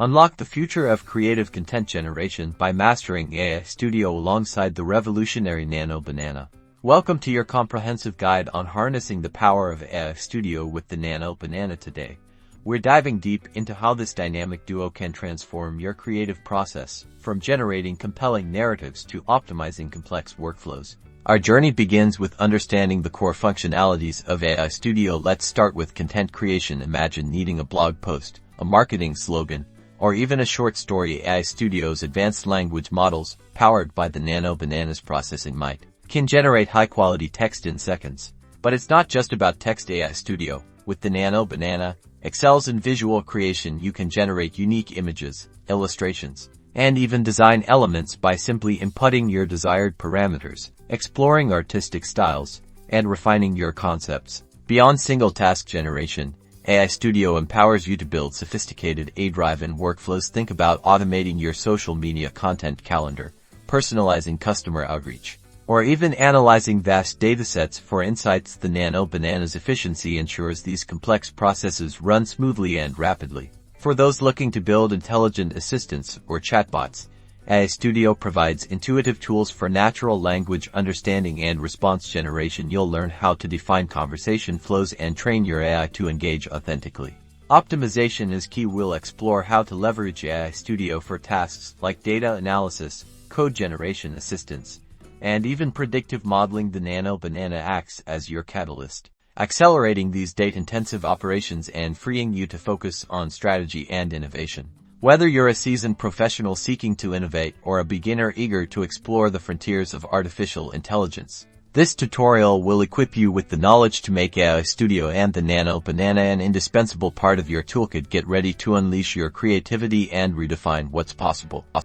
Unlock the future of creative content generation by mastering AI Studio alongside the revolutionary Nano Banana. Welcome to your comprehensive guide on harnessing the power of AI Studio with the Nano Banana today. We're diving deep into how this dynamic duo can transform your creative process, from generating compelling narratives to optimizing complex workflows. Our journey begins with understanding the core functionalities of AI Studio. Let's start with content creation. Imagine needing a blog post, a marketing slogan, or even a short story. AI Studio's advanced language models, powered by the Nano Banana's processing might, can generate high-quality text in seconds. But it's not just about text. AI Studio, with the Nano Banana, excels in visual creation. You can generate unique images, illustrations, and even design elements by simply inputting your desired parameters, exploring artistic styles, and refining your concepts. Beyond single-task generation, AI Studio empowers you to build sophisticated AI-driven workflows. Think about automating your social media content calendar, personalizing customer outreach, or even analyzing vast datasets for insights. The Nano Banana's efficiency ensures these complex processes run smoothly and rapidly. For those looking to build intelligent assistants or chatbots, AI Studio provides intuitive tools for natural language understanding and response generation. You'll learn how to define conversation flows and train your AI to engage authentically. Optimization is key. We'll explore how to leverage AI Studio for tasks like data analysis, code generation assistance, and even predictive modeling. The Nano Banana acts as your catalyst, accelerating these data-intensive operations and freeing you to focus on strategy and innovation. Whether you're a seasoned professional seeking to innovate or a beginner eager to explore the frontiers of artificial intelligence, this tutorial will equip you with the knowledge to make AI Studio and the Nano Banana an indispensable part of your toolkit. Get ready to unleash your creativity and redefine what's possible.